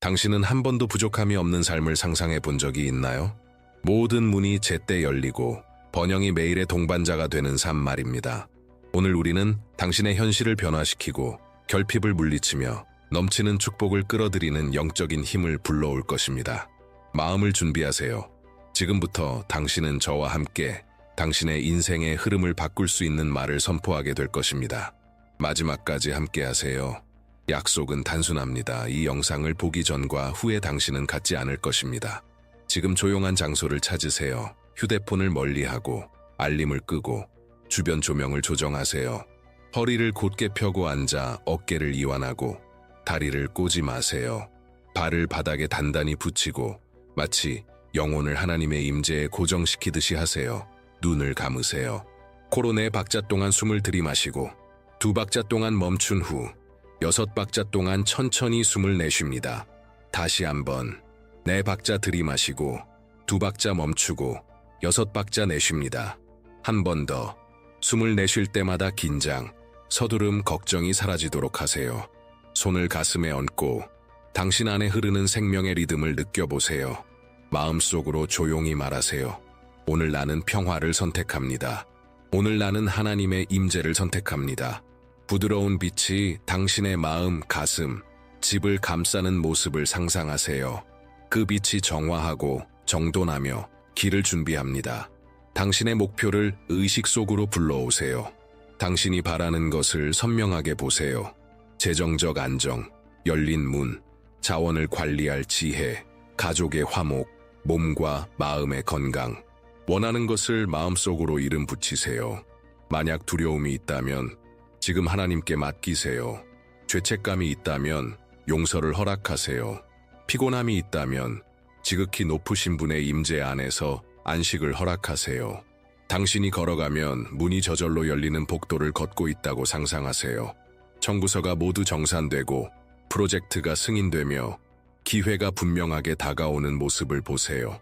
당신은 한 번도 부족함이 없는 삶을 상상해 본 적이 있나요? 모든 문이 제때 열리고 번영이 매일의 동반자가 되는 삶 말입니다. 오늘 우리는 당신의 현실을 변화시키고 결핍을 물리치며 넘치는 축복을 끌어들이는 영적인 힘을 불러올 것입니다. 마음을 준비하세요. 지금부터 당신은 저와 함께 당신의 인생의 흐름을 바꿀 수 있는 말을 선포하게 될 것입니다. 마지막까지 함께 하세요. 약속은 단순합니다. 이 영상을 보기 전과 후에 당신은 같지 않을 것입니다. 지금 조용한 장소를 찾으세요. 휴대폰을 멀리하고 알림을 끄고 주변 조명을 조정하세요. 허리를 곧게 펴고 앉아 어깨를 이완하고 다리를 꼬지 마세요. 발을 바닥에 단단히 붙이고 마치 영혼을 하나님의 임재에 고정시키듯이 하세요. 눈을 감으세요. 코로 4박자 동안 숨을 들이마시고 2박자 동안 멈춘 후 6박자 동안 천천히 숨을 내쉽니다. 다시 한번 4박자 들이마시고 2박자 멈추고 6박자 내쉽니다. 한 번 더 숨을 내쉴 때마다 긴장, 서두름, 걱정이 사라지도록 하세요. 손을 가슴에 얹고 당신 안에 흐르는 생명의 리듬을 느껴보세요. 마음속으로 조용히 말하세요. 오늘 나는 평화를 선택합니다. 오늘 나는 하나님의 임재를 선택합니다. 부드러운 빛이 당신의 마음, 가슴, 집을 감싸는 모습을 상상하세요. 그 빛이 정화하고 정돈하며 길을 준비합니다. 당신의 목표를 의식 속으로 불러오세요. 당신이 바라는 것을 선명하게 보세요. 재정적 안정, 열린 문, 자원을 관리할 지혜, 가족의 화목, 몸과 마음의 건강. 원하는 것을 마음속으로 이름 붙이세요. 만약 두려움이 있다면 지금 하나님께 맡기세요. 죄책감이 있다면 용서를 허락하세요. 피곤함이 있다면 지극히 높으신 분의 임재 안에서 안식을 허락하세요. 당신이 걸어가면 문이 저절로 열리는 복도를 걷고 있다고 상상하세요. 청구서가 모두 정산되고 프로젝트가 승인되며 기회가 분명하게 다가오는 모습을 보세요.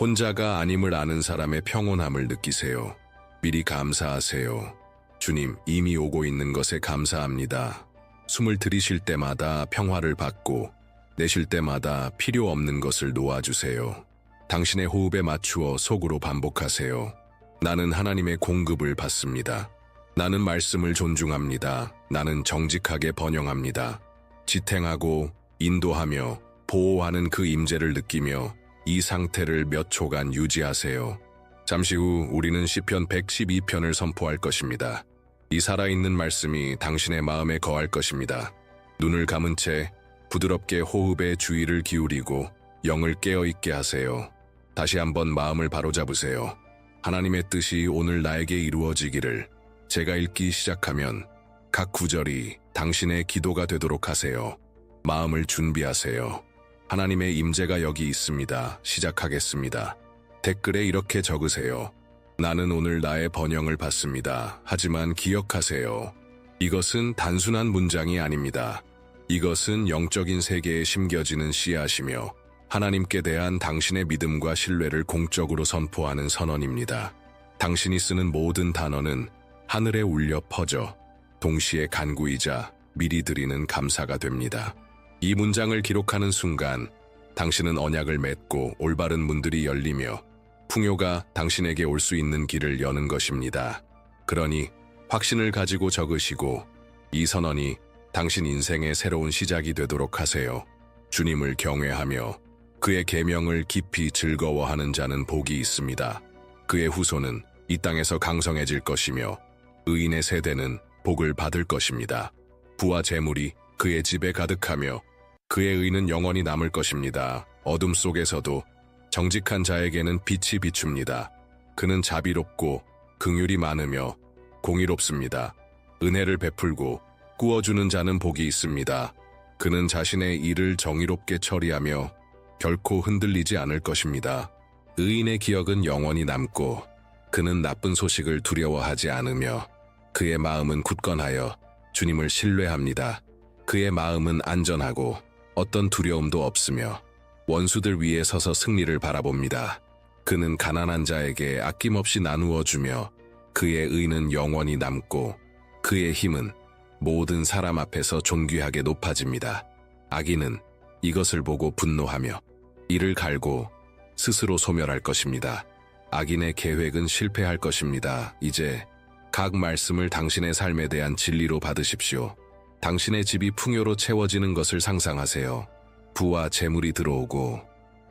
혼자가 아님을 아는 사람의 평온함을 느끼세요. 미리 감사하세요. 주님, 이미 오고 있는 것에 감사합니다. 숨을 들이쉴 때마다 평화를 받고 내쉴 때마다 필요 없는 것을 놓아주세요. 당신의 호흡에 맞추어 속으로 반복하세요. 나는 하나님의 공급을 받습니다. 나는 말씀을 존중합니다. 나는 정직하게 번영합니다. 지탱하고 인도하며 보호하는 그 임재를 느끼며 이 상태를 몇 초간 유지하세요. 잠시 후 우리는 시편 112편을 선포할 것입니다. 이 살아있는 말씀이 당신의 마음에 거할 것입니다. 눈을 감은 채 부드럽게 호흡에 주의를 기울이고 영을 깨어있게 하세요. 다시 한번 마음을 바로잡으세요. 하나님의 뜻이 오늘 나에게 이루어지기를. 제가 읽기 시작하면 각 구절이 당신의 기도가 되도록 하세요. 마음을 준비하세요. 하나님의 임재가 여기 있습니다. 시작하겠습니다. 댓글에 이렇게 적으세요. 나는 오늘 나의 번영을 받습니다. 하지만 기억하세요. 이것은 단순한 문장이 아닙니다. 이것은 영적인 세계에 심겨지는 씨앗이며 하나님께 대한 당신의 믿음과 신뢰를 공적으로 선포하는 선언입니다. 당신이 쓰는 모든 단어는 하늘에 울려 퍼져 동시에 간구이자 미리 드리는 감사가 됩니다. 이 문장을 기록하는 순간 당신은 언약을 맺고 올바른 문들이 열리며 풍요가 당신에게 올 수 있는 길을 여는 것입니다. 그러니 확신을 가지고 적으시고 이 선언이 당신 인생의 새로운 시작이 되도록 하세요. 주님을 경외하며 그의 계명을 깊이 즐거워하는 자는 복이 있습니다. 그의 후손은 이 땅에서 강성해질 것이며 의인의 세대는 복을 받을 것입니다. 부와 재물이 그의 집에 가득하며 그의 의는 영원히 남을 것입니다. 어둠 속에서도 정직한 자에게는 빛이 비춥니다. 그는 자비롭고 긍휼이 많으며 공의롭습니다. 은혜를 베풀고 꾸어주는 자는 복이 있습니다. 그는 자신의 일을 정의롭게 처리하며 결코 흔들리지 않을 것입니다. 의인의 기억은 영원히 남고 그는 나쁜 소식을 두려워하지 않으며 그의 마음은 굳건하여 주님을 신뢰합니다. 그의 마음은 안전하고 어떤 두려움도 없으며 원수들 위에 서서 승리를 바라봅니다. 그는 가난한 자에게 아낌없이 나누어 주며 그의 의는 영원히 남고 그의 힘은 모든 사람 앞에서 존귀하게 높아집니다. 악인은 이것을 보고 분노하며 이를 갈고 스스로 소멸할 것입니다. 악인의 계획은 실패할 것입니다. 이제 각 말씀을 당신의 삶에 대한 진리로 받으십시오. 당신의 집이 풍요로 채워지는 것을 상상하세요. 부와 재물이 들어오고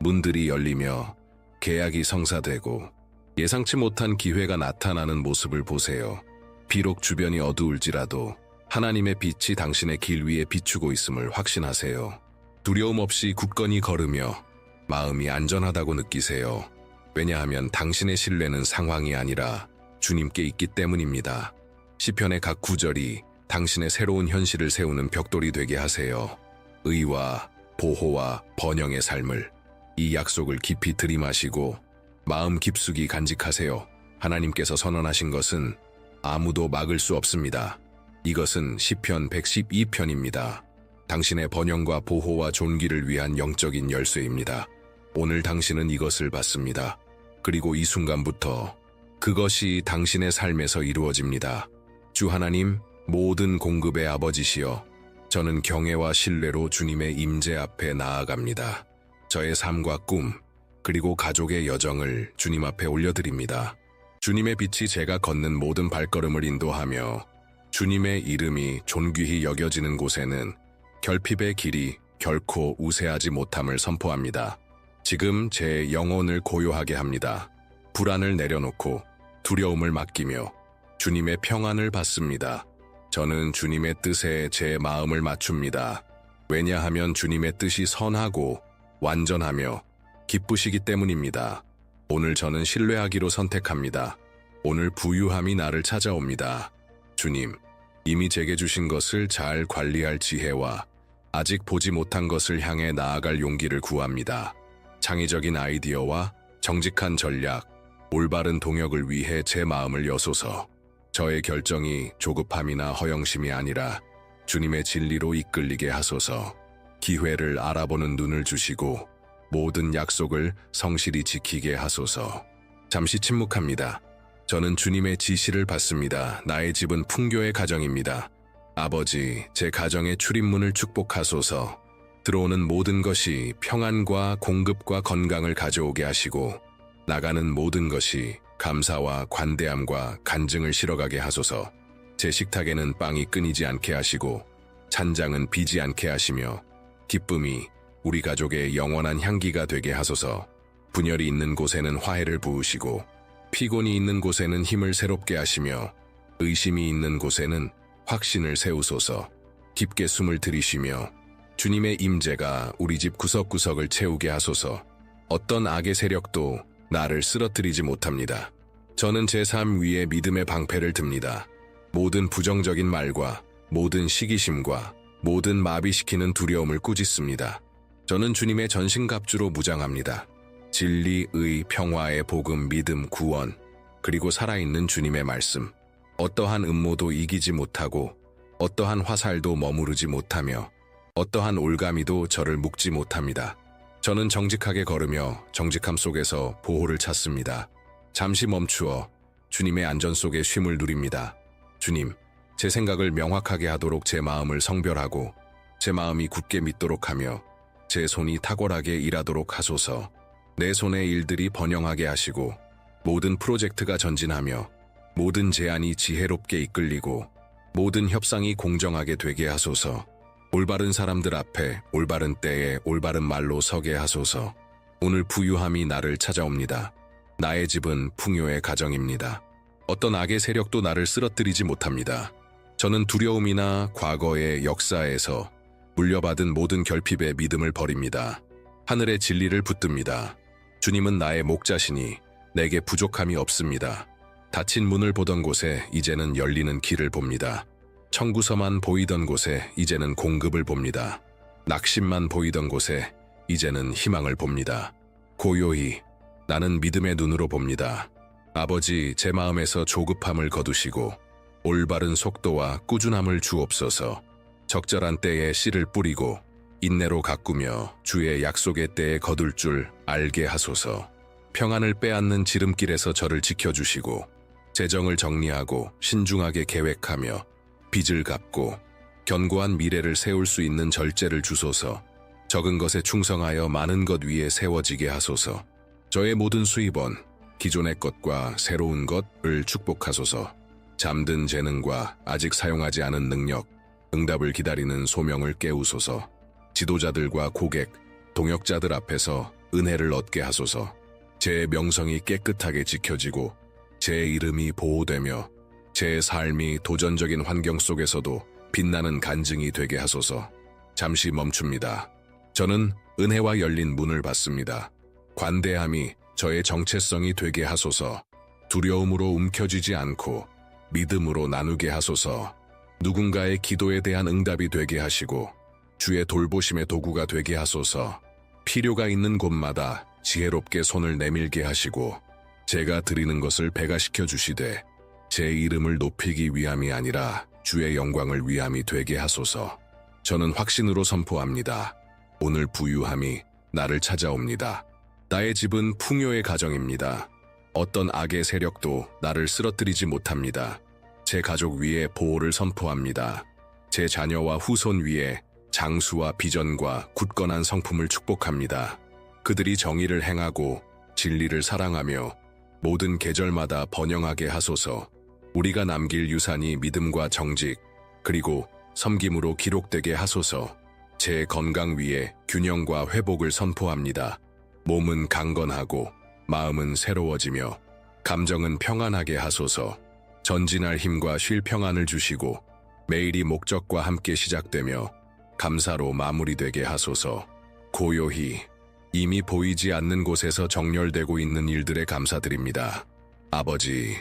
문들이 열리며 계약이 성사되고 예상치 못한 기회가 나타나는 모습을 보세요. 비록 주변이 어두울지라도 하나님의 빛이 당신의 길 위에 비추고 있음을 확신하세요. 두려움 없이 굳건히 걸으며 마음이 안전하다고 느끼세요. 왜냐하면 당신의 신뢰는 상황이 아니라 주님께 있기 때문입니다. 시편의 각 구절이 당신의 새로운 현실을 세우는 벽돌이 되게 하세요. 의와 보호와 번영의 삶을, 이 약속을 깊이 들이마시고 마음 깊숙이 간직하세요. 하나님께서 선언하신 것은 아무도 막을 수 없습니다. 이것은 시편 112편입니다. 당신의 번영과 보호와 존귀를 위한 영적인 열쇠입니다. 오늘 당신은 이것을 받습니다. 그리고 이 순간부터 그것이 당신의 삶에서 이루어집니다. 주 하나님, 모든 공급의 아버지시여, 저는 경외와 신뢰로 주님의 임재 앞에 나아갑니다. 저의 삶과 꿈, 그리고 가족의 여정을 주님 앞에 올려드립니다. 주님의 빛이 제가 걷는 모든 발걸음을 인도하며 주님의 이름이 존귀히 여겨지는 곳에는 결핍의 길이 결코 우세하지 못함을 선포합니다. 지금 제 영혼을 고요하게 합니다. 불안을 내려놓고 두려움을 맡기며 주님의 평안을 받습니다. 저는 주님의 뜻에 제 마음을 맞춥니다. 왜냐하면 주님의 뜻이 선하고 완전하며 기쁘시기 때문입니다. 오늘 저는 신뢰하기로 선택합니다. 오늘 부유함이 나를 찾아옵니다. 주님, 이미 제게 주신 것을 잘 관리할 지혜와 아직 보지 못한 것을 향해 나아갈 용기를 구합니다. 창의적인 아이디어와 정직한 전략, 올바른 동역을 위해 제 마음을 여소서. 저의 결정이 조급함이나 허영심이 아니라 주님의 진리로 이끌리게 하소서. 기회를 알아보는 눈을 주시고 모든 약속을 성실히 지키게 하소서. 잠시 침묵합니다. 저는 주님의 지시를 받습니다. 나의 집은 풍교의 가정입니다. 아버지, 제 가정의 출입문을 축복하소서. 들어오는 모든 것이 평안과 공급과 건강을 가져오게 하시고 나가는 모든 것이 감사와 관대함과 간증을 실어가게 하소서. 제 식탁에는 빵이 끊이지 않게 하시고 찬장은 비지 않게 하시며 기쁨이 우리 가족의 영원한 향기가 되게 하소서. 분열이 있는 곳에는 화해를 부으시고 피곤이 있는 곳에는 힘을 새롭게 하시며 의심이 있는 곳에는 확신을 세우소서. 깊게 숨을 들이쉬며 주님의 임재가 우리 집 구석구석을 채우게 하소서. 어떤 악의 세력도 나를 쓰러뜨리지 못합니다. 저는 제 삶 위에 믿음의 방패를 듭니다. 모든 부정적인 말과 모든 시기심과 모든 마비시키는 두려움을 꾸짖습니다. 저는 주님의 전신갑주로 무장합니다. 진리, 의, 평화의 복음, 믿음, 구원, 그리고 살아있는 주님의 말씀. 어떠한 음모도 이기지 못하고 어떠한 화살도 머무르지 못하며 어떠한 올가미도 저를 묶지 못합니다. 저는 정직하게 걸으며 정직함 속에서 보호를 찾습니다. 잠시 멈추어 주님의 안전 속에 쉼을 누립니다. 주님, 제 생각을 명확하게 하도록 제 마음을 성별하고 제 마음이 굳게 믿도록 하며 제 손이 탁월하게 일하도록 하소서. 내 손의 일들이 번영하게 하시고 모든 프로젝트가 전진하며 모든 제안이 지혜롭게 이끌리고 모든 협상이 공정하게 되게 하소서. 올바른 사람들 앞에 올바른 때에 올바른 말로 서게 하소서. 오늘 부유함이 나를 찾아옵니다. 나의 집은 풍요의 가정입니다. 어떤 악의 세력도 나를 쓰러뜨리지 못합니다. 저는 두려움이나 과거의 역사에서 물려받은 모든 결핍의 믿음을 버립니다. 하늘의 진리를 붙듭니다. 주님은 나의 목자시니 내게 부족함이 없습니다. 닫힌 문을 보던 곳에 이제는 열리는 길을 봅니다. 청구서만 보이던 곳에 이제는 공급을 봅니다. 낙심만 보이던 곳에 이제는 희망을 봅니다. 고요히 나는 믿음의 눈으로 봅니다. 아버지, 제 마음에서 조급함을 거두시고 올바른 속도와 꾸준함을 주옵소서. 적절한 때에 씨를 뿌리고 인내로 가꾸며 주의 약속의 때에 거둘 줄 알게 하소서. 평안을 빼앗는 지름길에서 저를 지켜주시고 재정을 정리하고 신중하게 계획하며 빚을 갚고 견고한 미래를 세울 수 있는 절제를 주소서. 적은 것에 충성하여 많은 것 위에 세워지게 하소서. 저의 모든 수입원, 기존의 것과 새로운 것을 축복하소서. 잠든 재능과 아직 사용하지 않은 능력, 응답을 기다리는 소명을 깨우소서. 지도자들과 고객, 동역자들 앞에서 은혜를 얻게 하소서. 제 명성이 깨끗하게 지켜지고 제 이름이 보호되며 제 삶이 도전적인 환경 속에서도 빛나는 간증이 되게 하소서. 잠시 멈춥니다. 저는 은혜와 열린 문을 받습니다. 관대함이 저의 정체성이 되게 하소서. 두려움으로 움켜쥐지 않고 믿음으로 나누게 하소서. 누군가의 기도에 대한 응답이 되게 하시고 주의 돌보심의 도구가 되게 하소서. 필요가 있는 곳마다 지혜롭게 손을 내밀게 하시고 제가 드리는 것을 배가시켜 주시되 제 이름을 높이기 위함이 아니라 주의 영광을 위함이 되게 하소서. 저는 확신으로 선포합니다. 오늘 부유함이 나를 찾아옵니다. 나의 집은 풍요의 가정입니다. 어떤 악의 세력도 나를 쓰러뜨리지 못합니다. 제 가족 위에 보호를 선포합니다. 제 자녀와 후손 위에 장수와 비전과 굳건한 성품을 축복합니다. 그들이 정의를 행하고 진리를 사랑하며 모든 계절마다 번영하게 하소서. 우리가 남길 유산이 믿음과 정직, 그리고 섬김으로 기록되게 하소서. 제 건강 위에 균형과 회복을 선포합니다. 몸은 강건하고 마음은 새로워지며 감정은 평안하게 하소서. 전진할 힘과 쉴 평안을 주시고 매일이 목적과 함께 시작되며 감사로 마무리되게 하소서. 고요히 이미 보이지 않는 곳에서 정렬되고 있는 일들에 감사드립니다. 아버지,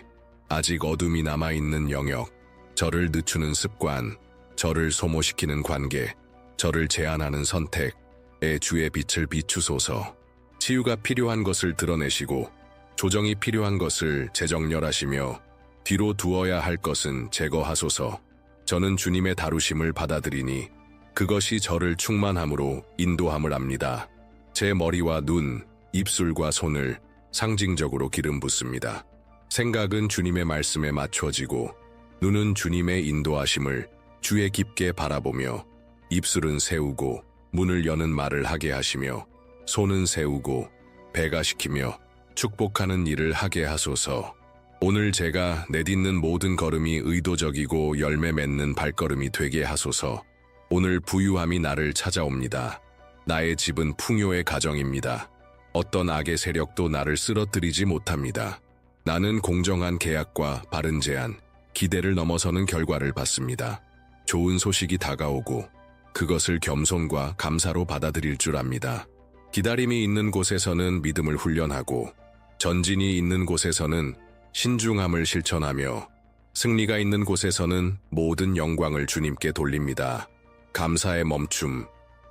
아직 어둠이 남아있는 영역, 저를 늦추는 습관, 저를 소모시키는 관계, 저를 제한하는 선택에 주의 빛을 비추소서. 치유가 필요한 것을 드러내시고 조정이 필요한 것을 재정렬하시며 뒤로 두어야 할 것은 제거하소서. 저는 주님의 다루심을 받아들이니 그것이 저를 충만함으로 인도함을 압니다. 제 머리와 눈, 입술과 손을 상징적으로 기름 붓습니다. 생각은 주님의 말씀에 맞춰지고 눈은 주님의 인도하심을 주의 깊게 바라보며 입술은 세우고 문을 여는 말을 하게 하시며 손은 세우고 배가시키며 축복하는 일을 하게 하소서. 오늘 제가 내딛는 모든 걸음이 의도적이고 열매 맺는 발걸음이 되게 하소서. 오늘 부유함이 나를 찾아옵니다. 나의 집은 풍요의 가정입니다. 어떤 악의 세력도 나를 쓰러뜨리지 못합니다. 나는 공정한 계약과 바른 제안, 기대를 넘어서는 결과를 받습니다. 좋은 소식이 다가오고 그것을 겸손과 감사로 받아들일 줄 압니다. 기다림이 있는 곳에서는 믿음을 훈련하고 전진이 있는 곳에서는 신중함을 실천하며 승리가 있는 곳에서는 모든 영광을 주님께 돌립니다. 감사의 멈춤,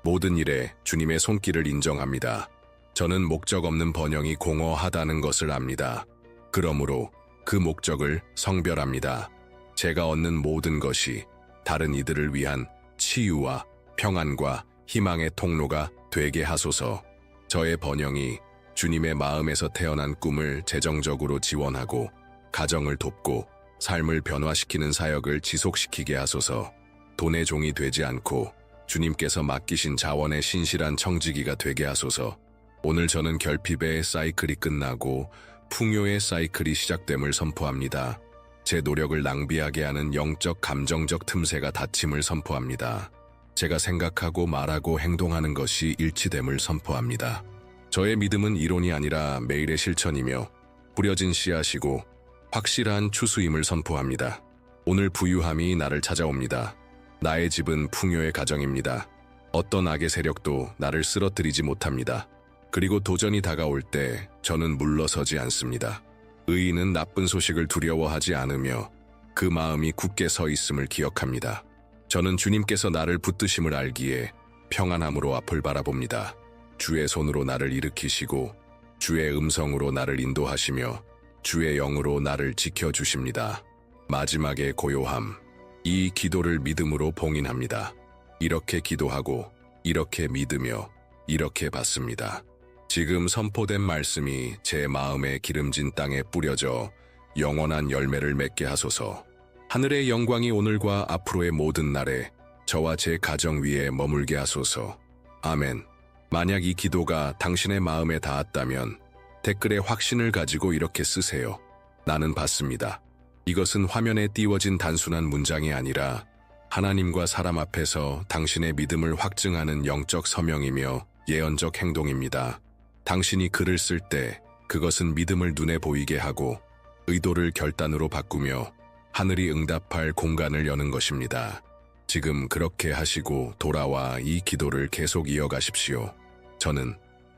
모든 일에 주님의 손길을 인정합니다. 저는 목적 없는 번영이 공허하다는 것을 압니다. 그러므로 그 목적을 성별합니다. 제가 얻는 모든 것이 다른 이들을 위한 치유와 평안과 희망의 통로가 되게 하소서. 저의 번영이 주님의 마음에서 태어난 꿈을 재정적으로 지원하고 가정을 돕고 삶을 변화시키는 사역을 지속시키게 하소서. 돈의 종이 되지 않고 주님께서 맡기신 자원의 신실한 청지기가 되게 하소서. 오늘 저는 결핍의 사이클이 끝나고 풍요의 사이클이 시작됨을 선포합니다. 제 노력을 낭비하게 하는 영적 감정적 틈새가 닫힘을 선포합니다. 제가 생각하고 말하고 행동하는 것이 일치됨을 선포합니다. 저의 믿음은 이론이 아니라 매일의 실천이며 뿌려진 씨앗이고 확실한 추수임을 선포합니다. 오늘 부유함이 나를 찾아옵니다. 나의 집은 풍요의 가정입니다. 어떤 악의 세력도 나를 쓰러뜨리지 못합니다. 그리고 도전이 다가올 때 저는 물러서지 않습니다. 의인은 나쁜 소식을 두려워하지 않으며 그 마음이 굳게 서 있음을 기억합니다. 저는 주님께서 나를 붙드심을 알기에 평안함으로 앞을 바라봅니다. 주의 손으로 나를 일으키시고 주의 음성으로 나를 인도하시며 주의 영으로 나를 지켜주십니다. 마지막의 고요함, 이 기도를 믿음으로 봉인합니다. 이렇게 기도하고 이렇게 믿으며 이렇게 받습니다. 지금 선포된 말씀이 제 마음에 기름진 땅에 뿌려져 영원한 열매를 맺게 하소서. 하늘의 영광이 오늘과 앞으로의 모든 날에 저와 제 가정 위에 머물게 하소서. 아멘. 만약 이 기도가 당신의 마음에 닿았다면 댓글에 확신을 가지고 이렇게 쓰세요. 나는 받습니다. 이것은 화면에 띄워진 단순한 문장이 아니라 하나님과 사람 앞에서 당신의 믿음을 확증하는 영적 서명이며 예언적 행동입니다. 당신이 글을 쓸 때 그것은 믿음을 눈에 보이게 하고 의도를 결단으로 바꾸며 하늘이 응답할 공간을 여는 것입니다. 지금 그렇게 하시고 돌아와 이 기도를 계속 이어가십시오.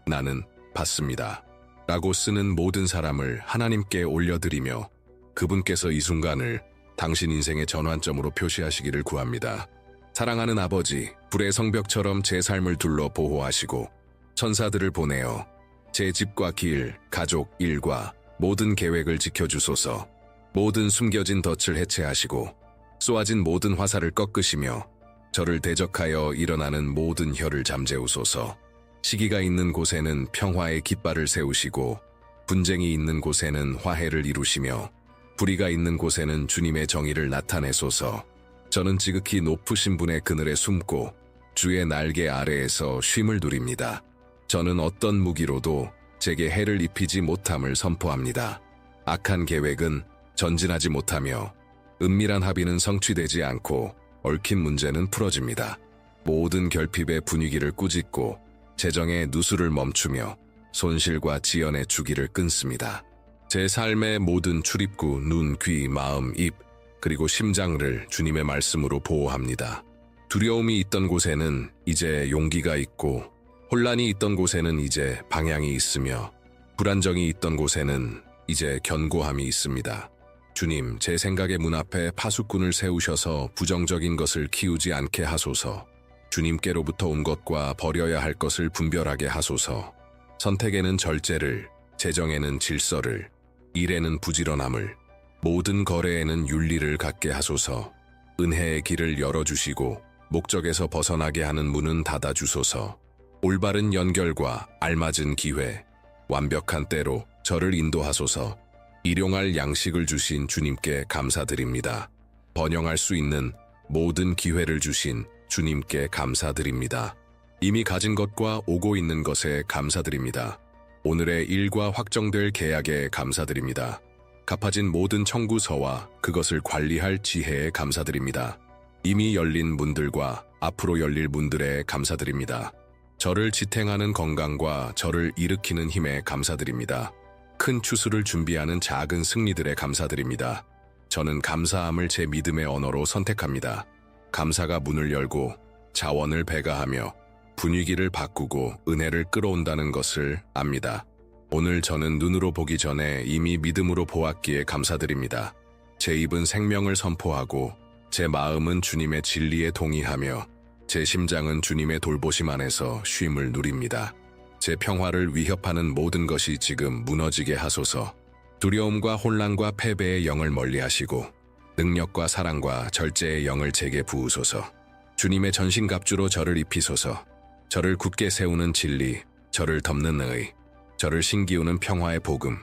나는 받습니다. 라고 쓰는 모든 사람을 하나님께 올려드리며 그분께서 이 순간을 당신 인생의 전환점으로 표시하시기를 구합니다. 사랑하는 아버지, 불의 성벽처럼 제 삶을 둘러 보호하시고 천사들을 보내어 제 집과 길, 가족, 일과 모든 계획을 지켜주소서. 모든 숨겨진 덫을 해체하시고 쏘아진 모든 화살을 꺾으시며 저를 대적하여 일어나는 모든 혀를 잠재우소서. 시기가 있는 곳에는 평화의 깃발을 세우시고 분쟁이 있는 곳에는 화해를 이루시며 불의가 있는 곳에는 주님의 정의를 나타내소서. 저는 지극히 높으신 분의 그늘에 숨고 주의 날개 아래에서 쉼을 누립니다. 저는 어떤 무기로도 제게 해를 입히지 못함을 선포합니다. 악한 계획은 전진하지 못하며 은밀한 합의는 성취되지 않고 얽힌 문제는 풀어집니다. 모든 결핍의 분위기를 꾸짖고 재정의 누수를 멈추며 손실과 지연의 주기를 끊습니다. 제 삶의 모든 출입구, 눈, 귀, 마음, 입, 그리고 심장을 주님의 말씀으로 보호합니다. 두려움이 있던 곳에는 이제 용기가 있고 혼란이 있던 곳에는 이제 방향이 있으며 불안정이 있던 곳에는 이제 견고함이 있습니다. 주님, 제 생각의 문 앞에 파수꾼을 세우셔서 부정적인 것을 키우지 않게 하소서. 주님께로부터 온 것과 버려야 할 것을 분별하게 하소서. 선택에는 절제를, 재정에는 질서를, 일에는 부지런함을, 모든 거래에는 윤리를 갖게 하소서. 은혜의 길을 열어주시고 목적에서 벗어나게 하는 문은 닫아주소서. 올바른 연결과 알맞은 기회, 완벽한 때로 저를 인도하소서. 일용할 양식을 주신 주님께 감사드립니다. 번영할 수 있는 모든 기회를 주신 주님께 감사드립니다. 이미 가진 것과 오고 있는 것에 감사드립니다. 오늘의 일과 확정될 계약에 감사드립니다. 갚아진 모든 청구서와 그것을 관리할 지혜에 감사드립니다. 이미 열린 문들과 앞으로 열릴 문들에 감사드립니다. 저를 지탱하는 건강과 저를 일으키는 힘에 감사드립니다. 큰 추수를 준비하는 작은 승리들에 감사드립니다. 저는 감사함을 제 믿음의 언어로 선택합니다. 감사가 문을 열고 자원을 배가하며 분위기를 바꾸고 은혜를 끌어온다는 것을 압니다. 오늘 저는 눈으로 보기 전에 이미 믿음으로 보았기에 감사드립니다. 제 입은 생명을 선포하고 제 마음은 주님의 진리에 동의하며 제 심장은 주님의 돌보심 안에서 쉼을 누립니다. 제 평화를 위협하는 모든 것이 지금 무너지게 하소서. 두려움과 혼란과 패배의 영을 멀리하시고 능력과 사랑과 절제의 영을 제게 부으소서. 주님의 전신갑주로 저를 입히소서. 저를 굳게 세우는 진리, 저를 덮는 의, 저를 신기우는 평화의 복음,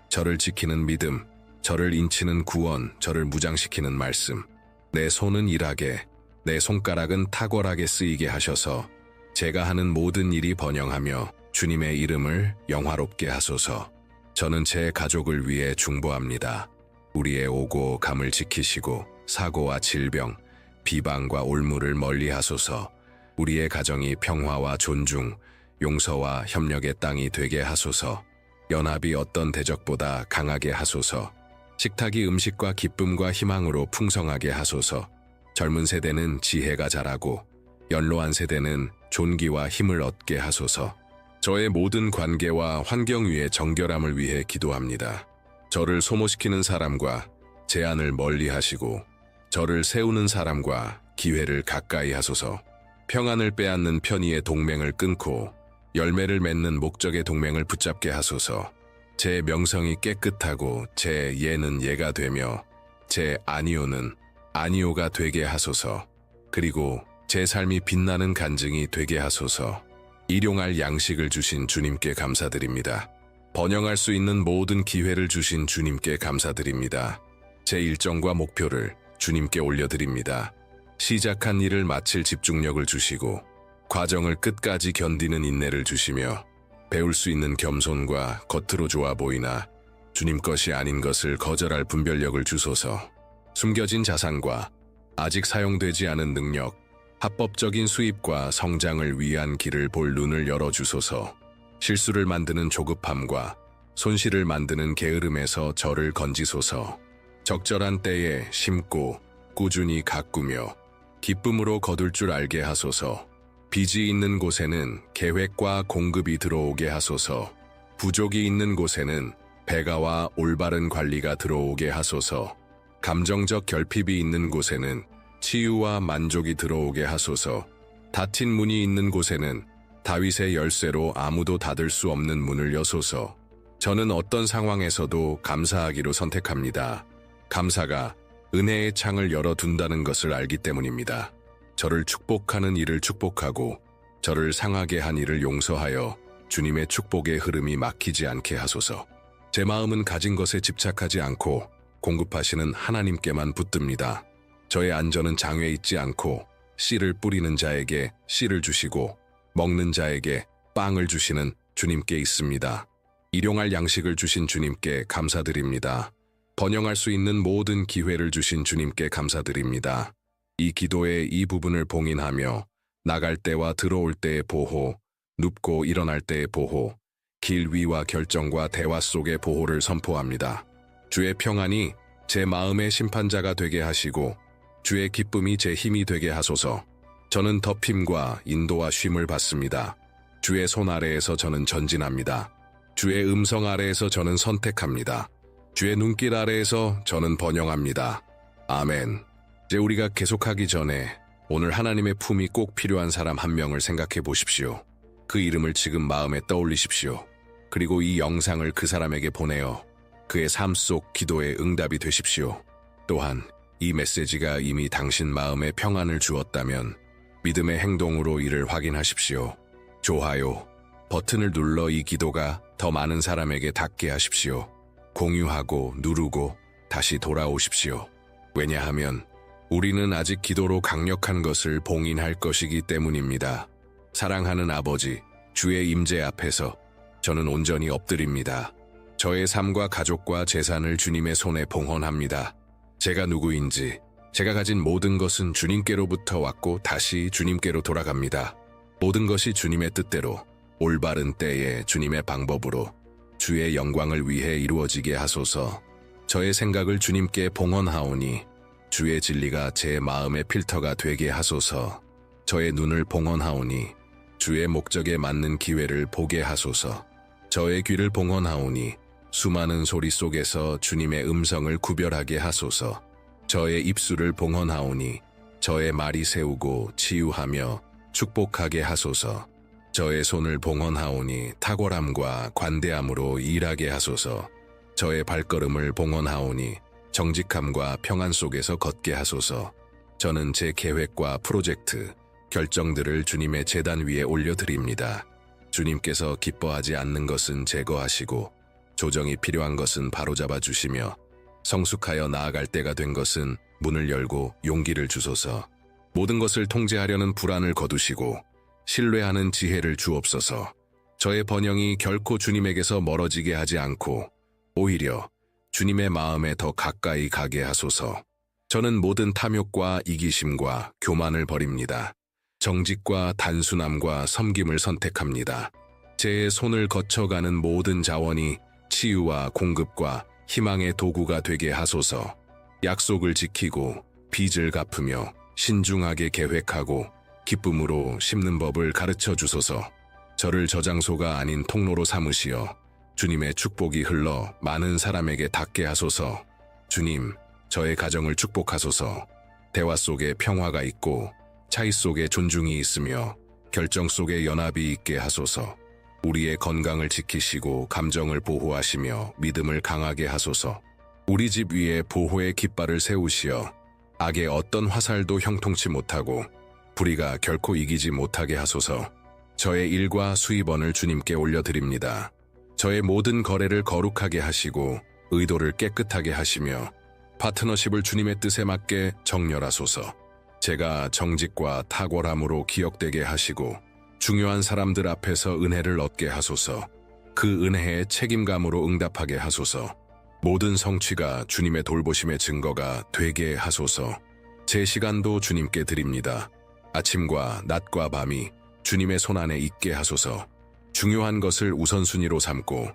저를 지키는 믿음, 저를 인치는 구원, 저를 무장시키는 말씀. 내 손은 일하게, 내 손가락은 탁월하게 쓰이게 하셔서 제가 하는 모든 일이 번영하며 주님의 이름을 영화롭게 하소서. 저는 제 가족을 위해 중보합니다. 우리의 오고 감을 지키시고 사고와 질병, 비방과 올무를 멀리 하소서. 우리의 가정이 평화와 존중, 용서와 협력의 땅이 되게 하소서. 연합이 어떤 대적보다 강하게 하소서. 식탁이 음식과 기쁨과 희망으로 풍성하게 하소서. 젊은 세대는 지혜가 자라고 연로한 세대는 존귀와 힘을 얻게 하소서. 저의 모든 관계와 환경 위의 정결함을 위해 기도합니다. 저를 소모시키는 사람과 제한을 멀리 하시고 저를 세우는 사람과 기회를 가까이 하소서. 평안을 빼앗는 편의의 동맹을 끊고 열매를 맺는 목적의 동맹을 붙잡게 하소서. 제 명성이 깨끗하고 제 예는 예가 되며 제 아니오는 아니오가 되게 하소서. 그리고 제 삶이 빛나는 간증이 되게 하소서. 일용할 양식을 주신 주님께 감사드립니다. 번영할 수 있는 모든 기회를 주신 주님께 감사드립니다. 제 일정과 목표를 주님께 올려드립니다. 시작한 일을 마칠 집중력을 주시고 과정을 끝까지 견디는 인내를 주시며 배울 수 있는 겸손과 겉으로 좋아 보이나 주님 것이 아닌 것을 거절할 분별력을 주소서. 숨겨진 자산과 아직 사용되지 않은 능력, 합법적인 수입과 성장을 위한 길을 볼 눈을 열어주소서. 실수를 만드는 조급함과 손실을 만드는 게으름에서 저를 건지소서. 적절한 때에 심고 꾸준히 가꾸며 기쁨으로 거둘 줄 알게 하소서. 빚이 있는 곳에는 계획과 공급이 들어오게 하소서. 부족이 있는 곳에는 배가와 올바른 관리가 들어오게 하소서. 감정적 결핍이 있는 곳에는 치유와 만족이 들어오게 하소서. 닫힌 문이 있는 곳에는 다윗의 열쇠로 아무도 닫을 수 없는 문을 여소서. 저는 어떤 상황에서도 감사하기로 선택합니다. 감사가 은혜의 창을 열어둔다는 것을 알기 때문입니다. 저를 축복하는 일을 축복하고 저를 상하게 한 일을 용서하여 주님의 축복의 흐름이 막히지 않게 하소서. 제 마음은 가진 것에 집착하지 않고 공급하시는 하나님께만 붙듭니다. 저의 안전은 장외에 있지 않고 씨를 뿌리는 자에게 씨를 주시고 먹는 자에게 빵을 주시는 주님께 있습니다. 일용할 양식을 주신 주님께 감사드립니다. 번영할 수 있는 모든 기회를 주신 주님께 감사드립니다. 이 기도의 이 부분을 봉인하며 나갈 때와 들어올 때의 보호, 눕고 일어날 때의 보호, 길 위와 결정과 대화 속의 보호를 선포합니다. 주의 평안이 제 마음의 심판자가 되게 하시고 주의 기쁨이 제 힘이 되게 하소서. 저는 덮임과 인도와 쉼을 받습니다. 주의 손 아래에서 저는 전진합니다. 주의 음성 아래에서 저는 선택합니다. 주의 눈길 아래에서 저는 번영합니다. 아멘. 이제 우리가 계속하기 전에 오늘 하나님의 품이 꼭 필요한 사람 한 명을 생각해 보십시오. 그 이름을 지금 마음에 떠올리십시오. 그리고 이 영상을 그 사람에게 보내어 그의 삶 속 기도의 응답이 되십시오. 또한 이 메시지가 이미 당신 마음에 평안을 주었다면 믿음의 행동으로 이를 확인하십시오. 좋아요 버튼을 눌러 이 기도가 더 많은 사람에게 닿게 하십시오. 공유하고 누르고 다시 돌아오십시오. 왜냐하면 우리는 아직 기도로 강력한 것을 봉인할 것이기 때문입니다. 사랑하는 아버지, 주의 임재 앞에서 저는 온전히 엎드립니다. 저의 삶과 가족과 재산을 주님의 손에 봉헌합니다. 제가 누구인지, 제가 가진 모든 것은 주님께로부터 왔고 다시 주님께로 돌아갑니다. 모든 것이 주님의 뜻대로, 올바른 때에 주님의 방법으로 주의 영광을 위해 이루어지게 하소서. 저의 생각을 주님께 봉헌하오니 주의 진리가 제 마음의 필터가 되게 하소서. 저의 눈을 봉헌하오니 주의 목적에 맞는 기회를 보게 하소서. 저의 귀를 봉헌하오니 수많은 소리 속에서 주님의 음성을 구별하게 하소서. 저의 입술을 봉헌하오니 저의 말이 세우고 치유하며 축복하게 하소서. 저의 손을 봉헌하오니 탁월함과 관대함으로 일하게 하소서. 저의 발걸음을 봉헌하오니 정직함과 평안 속에서 걷게 하소서. 저는 제 계획과 프로젝트, 결정들을 주님의 제단 위에 올려드립니다. 주님께서 기뻐하지 않는 것은 제거하시고 조정이 필요한 것은 바로잡아 주시며 성숙하여 나아갈 때가 된 것은 문을 열고 용기를 주소서. 모든 것을 통제하려는 불안을 거두시고 신뢰하는 지혜를 주옵소서. 저의 번영이 결코 주님에게서 멀어지게 하지 않고 오히려 주님의 마음에 더 가까이 가게 하소서. 저는 모든 탐욕과 이기심과 교만을 버립니다. 정직과 단순함과 섬김을 선택합니다. 제 손을 거쳐가는 모든 자원이 치유와 공급과 희망의 도구가 되게 하소서. 약속을 지키고 빚을 갚으며 신중하게 계획하고 기쁨으로 심는 법을 가르쳐 주소서. 저를 저장소가 아닌 통로로 삼으시어 주님의 축복이 흘러 많은 사람에게 닿게 하소서. 주님, 저의 가정을 축복하소서. 대화 속에 평화가 있고 차이 속에 존중이 있으며 결정 속에 연합이 있게 하소서. 우리의 건강을 지키시고 감정을 보호하시며 믿음을 강하게 하소서. 우리 집 위에 보호의 깃발을 세우시어 악의 어떤 화살도 형통치 못하고 불의가 결코 이기지 못하게 하소서. 저의 일과 수입원을 주님께 올려드립니다. 저의 모든 거래를 거룩하게 하시고 의도를 깨끗하게 하시며 파트너십을 주님의 뜻에 맞게 정렬하소서. 제가 정직과 탁월함으로 기억되게 하시고 중요한 사람들 앞에서 은혜를 얻게 하소서. 그 은혜에 책임감으로 응답하게 하소서. 모든 성취가 주님의 돌보심의 증거가 되게 하소서. 제 시간도 주님께 드립니다. 아침과 낮과 밤이 주님의 손안에 있게 하소서. 중요한 것을 우선순위로 삼고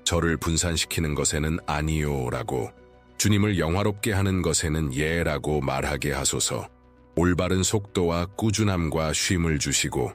저를 분산시키는 것에는 아니요라고, 주님을 영화롭게 하는 것에는 예라고 말하게 하소서. 올바른 속도와 꾸준함과 쉼을 주시고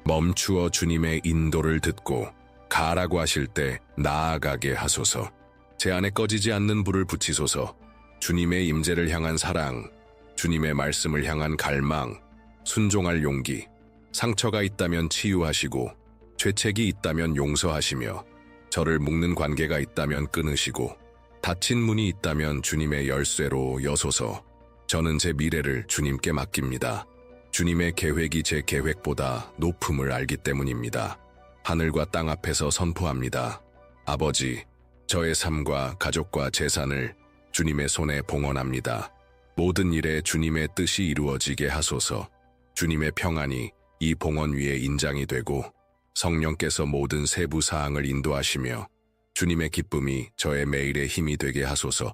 멈추어 주님의 인도를 듣고 가라고 하실 때 나아가게 하소서. 제 안에 꺼지지 않는 불을 붙이소서. 주님의 임재를 향한 사랑, 주님의 말씀을 향한 갈망, 순종할 용기, 상처가 있다면 치유하시고 죄책이 있다면 용서하시며 저를 묶는 관계가 있다면 끊으시고 닫힌 문이 있다면 주님의 열쇠로 여소서. 저는 제 미래를 주님께 맡깁니다. 주님의 계획이 제 계획보다 높음을 알기 때문입니다. 하늘과 땅 앞에서 선포합니다. 아버지, 저의 삶과 가족과 재산을 주님의 손에 봉헌합니다. 모든 일에 주님의 뜻이 이루어지게 하소서. 주님의 평안이 이 봉헌 위에 인장이 되고 성령께서 모든 세부 사항을 인도하시며 주님의 기쁨이 저의 매일의 힘이 되게 하소서.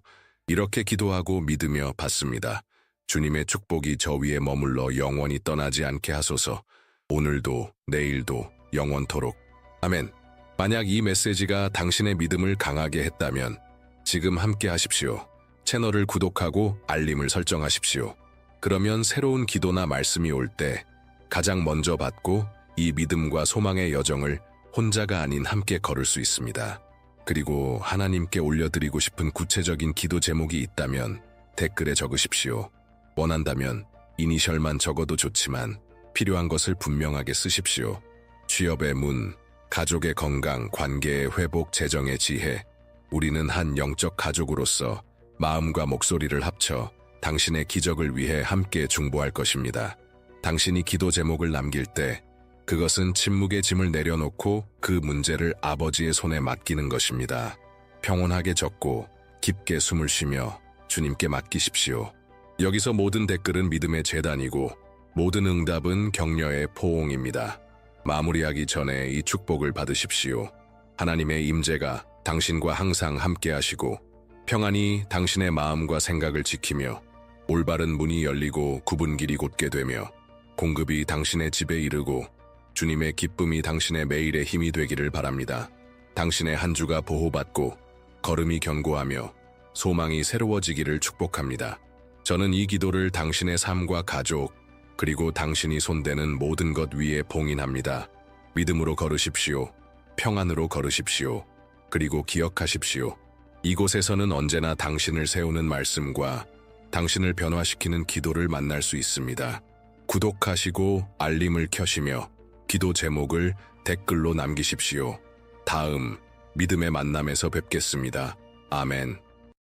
이렇게 기도하고 믿으며 받습니다. 주님의 축복이 저 위에 머물러 영원히 떠나지 않게 하소서. 오늘도 내일도 영원토록. 아멘. 만약 이 메시지가 당신의 믿음을 강하게 했다면 지금 함께 하십시오. 채널을 구독하고 알림을 설정하십시오. 그러면 새로운 기도나 말씀이 올 때 가장 먼저 받고 이 믿음과 소망의 여정을 혼자가 아닌 함께 걸을 수 있습니다. 그리고 하나님께 올려드리고 싶은 구체적인 기도 제목이 있다면 댓글에 적으십시오. 원한다면 이니셜만 적어도 좋지만 필요한 것을 분명하게 쓰십시오. 취업의 문, 가족의 건강, 관계의 회복, 재정의 지혜. 우리는 한 영적 가족으로서 마음과 목소리를 합쳐 당신의 기적을 위해 함께 중보할 것입니다. 당신이 기도 제목을 남길 때 그것은 침묵의 짐을 내려놓고 그 문제를 아버지의 손에 맡기는 것입니다. 평온하게 적고 깊게 숨을 쉬며 주님께 맡기십시오. 여기서 모든 댓글은 믿음의 재단이고 모든 응답은 격려의 포옹입니다. 마무리하기 전에 이 축복을 받으십시오. 하나님의 임재가 당신과 항상 함께 하시고 평안이 당신의 마음과 생각을 지키며 올바른 문이 열리고 굽은 길이 곧게 되며 공급이 당신의 집에 이르고 주님의 기쁨이 당신의 매일의 힘이 되기를 바랍니다. 당신의 한 주가 보호받고 걸음이 견고하며 소망이 새로워지기를 축복합니다. 저는 이 기도를 당신의 삶과 가족, 그리고 당신이 손대는 모든 것 위에 봉인합니다. 믿음으로 걸으십시오. 평안으로 걸으십시오. 그리고 기억하십시오. 이곳에서는 언제나 당신을 세우는 말씀과 당신을 변화시키는 기도를 만날 수 있습니다. 구독하시고 알림을 켜시며 기도 제목을 댓글로 남기십시오. 다음 믿음의 만남에서 뵙겠습니다. 아멘.